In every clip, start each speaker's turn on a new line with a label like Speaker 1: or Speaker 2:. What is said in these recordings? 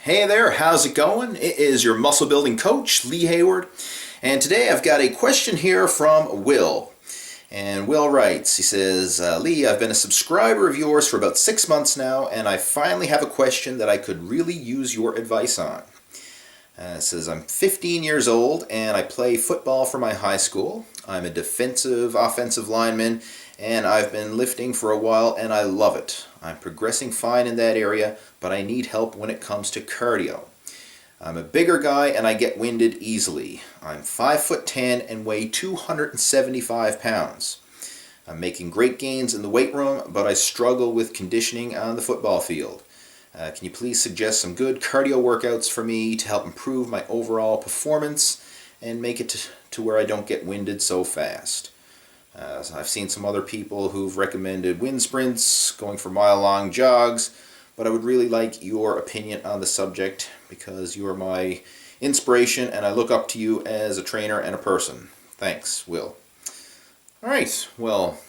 Speaker 1: Hey there, how's it going? It is your muscle building coach, Lee Hayward, and today I've got a question here from Will. And Will writes, he says, Lee, I've been a subscriber of yours for about 6 months now, and I finally have a question that I could really use your advice on. It says, I'm 15 years old and I play football for my high school. I'm a defensive, offensive lineman, and I've been lifting for a while and I love it. I'm progressing fine in that area, but I need help when it comes to cardio. I'm a bigger guy and I get winded easily. I'm 5'10" and weigh 275 pounds. I'm making great gains in the weight room, but I struggle with conditioning on the football field. Can you please suggest some good cardio workouts for me to help improve my overall performance and make it to where I don't get winded so fast? So I've seen some other people who've recommended wind sprints, going for mile-long jogs, but I would really like your opinion on the subject because you are my inspiration and I look up to you as a trainer and a person. Thanks, Will. All right, well,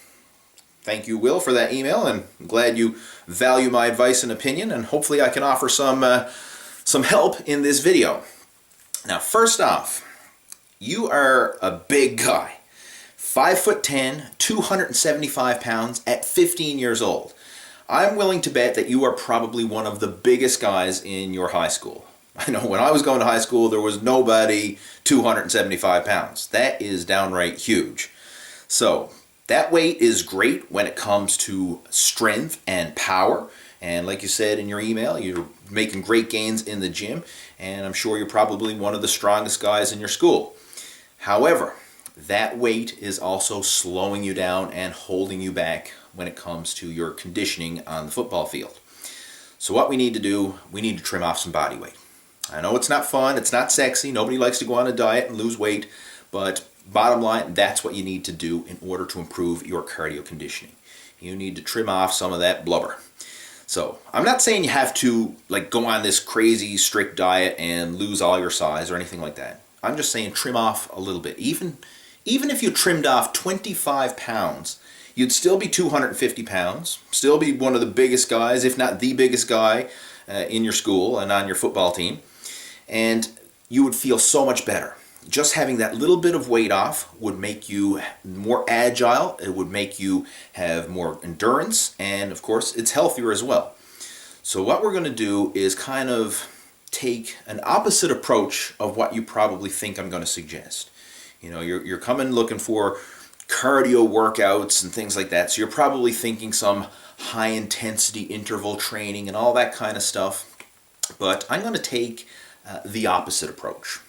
Speaker 1: thank you, Will, for that email, and I'm glad you value my advice and opinion, and hopefully I can offer some help in this video. Now, first off, you are a big guy. 5'10", 275 pounds at 15 years old. I'm willing to bet that you are probably one of the biggest guys in your high school. I know when I was going to high school, there was nobody 275 pounds. That is downright huge. So that weight is great when it comes to strength and power. And like you said in your email, you're making great gains in the gym, and I'm sure you're probably one of the strongest guys in your school. However, that weight is also slowing you down and holding you back when it comes to your conditioning on the football field. So what we need to do, we need to trim off some body weight. I know it's not fun, it's not sexy, nobody likes to go on a diet and lose weight, but bottom line, that's what you need to do in order to improve your cardio conditioning. You need to trim off some of that blubber. So I'm not saying you have to go on this crazy strict diet and lose all your size or anything like that. I'm just saying trim off a little bit. Even if you trimmed off 25 pounds, you'd still be 250 pounds, still be one of the biggest guys, if not the biggest guy in your school and on your football team, and you would feel so much better. Just having that little bit of weight off would make you more agile, it would make you have more endurance, and of course it's healthier as well. So what we're going to do is kind of take an opposite approach of what you probably think I'm going to suggest. You know, you're coming looking for cardio workouts and things like that, so you're probably thinking some high intensity interval training and all that kind of stuff, but I'm going to take the opposite approach.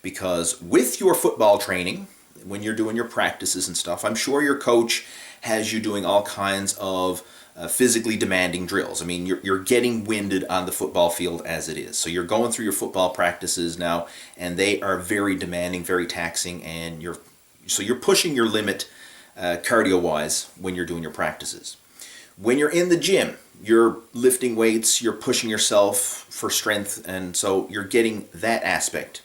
Speaker 1: Because with your football training, when you're doing your practices and stuff, I'm sure your coach has you doing all kinds of physically demanding drills. I mean, you're getting winded on the football field as it is. So you're going through your football practices now, and they are very demanding, very taxing, and you're pushing your limit cardio-wise when you're doing your practices. When you're in the gym, you're lifting weights, you're pushing yourself for strength, and so you're getting that aspect.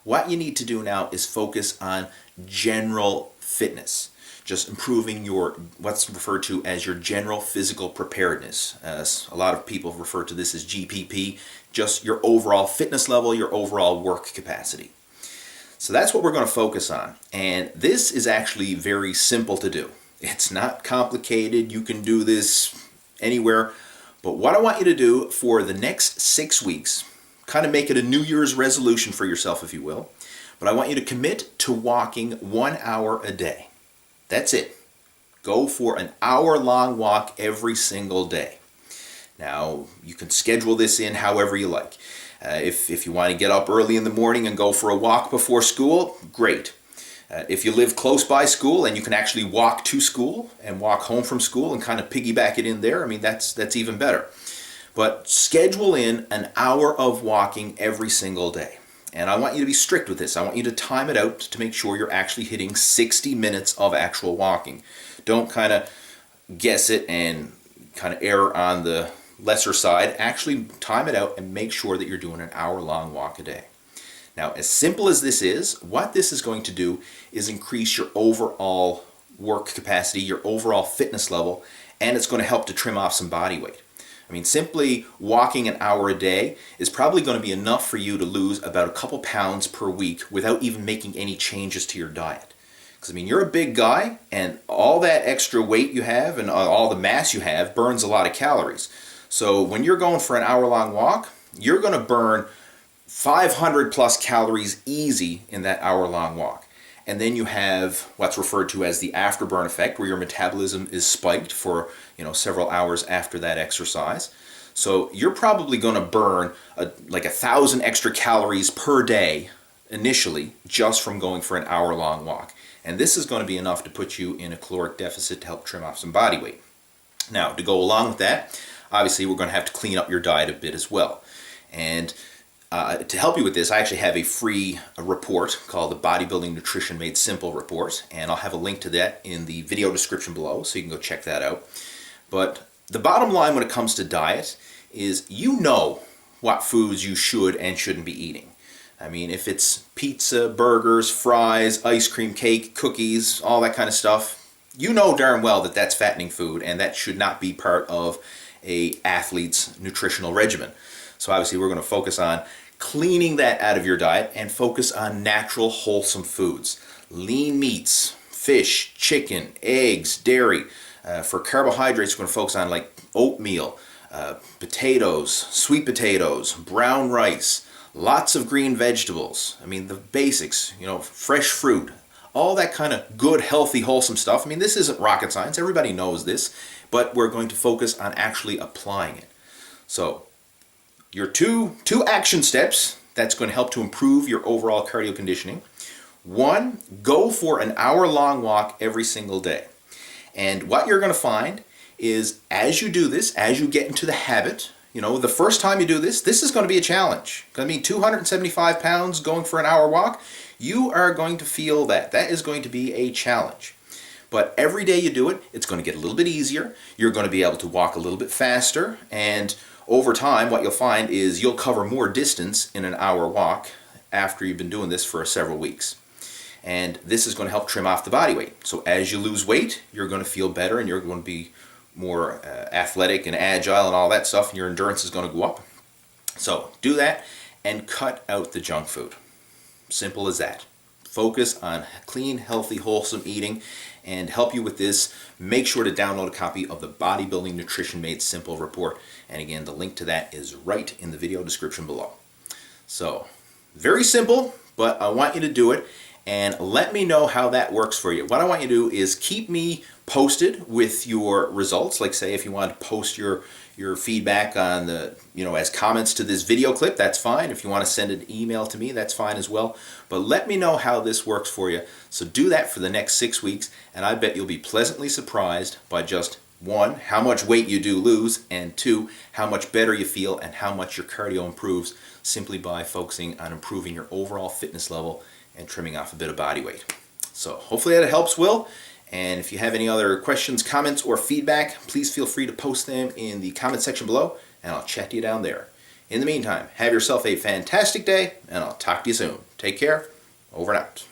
Speaker 1: What you need to do now is focus on general fitness, just improving your what's referred to as your general physical preparedness. A lot of people refer to this as GPP, just your overall fitness level, your overall work capacity. So that's what we're going to focus on, and this is actually very simple to do. It's not complicated, you can do this anywhere, but what I want you to do for the next 6 weeks, kind of make it a New Year's resolution for yourself, if you will. But I want you to commit to walking 1 hour a day. That's it. Go for an hour-long walk every single day. Now, you can schedule this in however you like. If you want to get up early in the morning and go for a walk before school, great. If you live close by school and you can actually walk to school and walk home from school and kind of piggyback it in there, I mean, that's even better. But schedule in an hour of walking every single day. And I want you to be strict with this. I want you to time it out to make sure you're actually hitting 60 minutes of actual walking. Don't kind of guess it and kind of err on the lesser side. Actually time it out and make sure that you're doing an hour-long walk a day. Now, as simple as this is, what this is going to do is increase your overall work capacity, your overall fitness level, and it's going to help to trim off some body weight. I mean, simply walking an hour a day is probably going to be enough for you to lose about a couple pounds per week without even making any changes to your diet. Because, I mean, you're a big guy, and all that extra weight you have and all the mass you have burns a lot of calories. So when you're going for an hour-long walk, you're going to burn 500 plus calories easy in that hour-long walk. And then you have what's referred to as the afterburn effect, where your metabolism is spiked for several hours after that exercise. So you're probably going to burn like 1,000 extra calories per day initially just from going for an hour-long walk. And this is going to be enough to put you in a caloric deficit to help trim off some body weight. Now, to go along with that, obviously we're going to have to clean up your diet a bit as well. And to help you with this, I actually have a free report called the Bodybuilding Nutrition Made Simple report, and I'll have a link to that in the video description below, so you can go check that out. But the bottom line when it comes to diet is you know what foods you should and shouldn't be eating. I mean, if it's pizza, burgers, fries, ice cream, cake, cookies, all that kind of stuff, you know darn well that that's fattening food, and that should not be part of an athlete's nutritional regimen. So obviously we're going to focus on cleaning that out of your diet and focus on natural, wholesome foods. Lean meats, fish, chicken, eggs, dairy. For carbohydrates, we're going to focus on like oatmeal, potatoes, sweet potatoes, brown rice, lots of green vegetables. I mean, the basics, fresh fruit, all that kind of good, healthy, wholesome stuff. I mean, this isn't rocket science. Everybody knows this, but we're going to focus on actually applying it. So your two action steps that's going to help to improve your overall cardio conditioning. One, go for an hour-long walk every single day. And what you're going to find is as you do this, as you get into the habit, the first time you do this is going to be a challenge. I mean, 275 pounds going for an hour walk, you are going to feel that. That is going to be a challenge. But every day you do it, it's going to get a little bit easier. You're going to be able to walk a little bit faster, and over time, what you'll find is you'll cover more distance in an hour walk after you've been doing this for several weeks. And this is going to help trim off the body weight. So as you lose weight, you're going to feel better, and you're going to be more athletic and agile and all that stuff, and your endurance is going to go up. So do that and cut out the junk food. Simple as that. Focus on clean, healthy, wholesome eating. And help you with this, make sure to download a copy of the Bodybuilding Nutrition Made Simple report. And again, the link to that is right in the video description below. So, very simple, but I want you to do it. And let me know how that works for you. What I want you to do is keep me posted with your results. Like, say, if you want to post your feedback on the, as comments to this video clip, that's fine. If you want to send an email to me, that's fine as well. But let me know how this works for you. So do that for the next 6 weeks, and I bet you'll be pleasantly surprised by just, 1, how much weight you do lose, and 2, how much better you feel and how much your cardio improves simply by focusing on improving your overall fitness level and trimming off a bit of body weight. So hopefully that helps, Will. And if you have any other questions, comments, or feedback, please feel free to post them in the comment section below, and I'll chat to you down there. In the meantime, have yourself a fantastic day, and I'll talk to you soon. Take care. Over and out.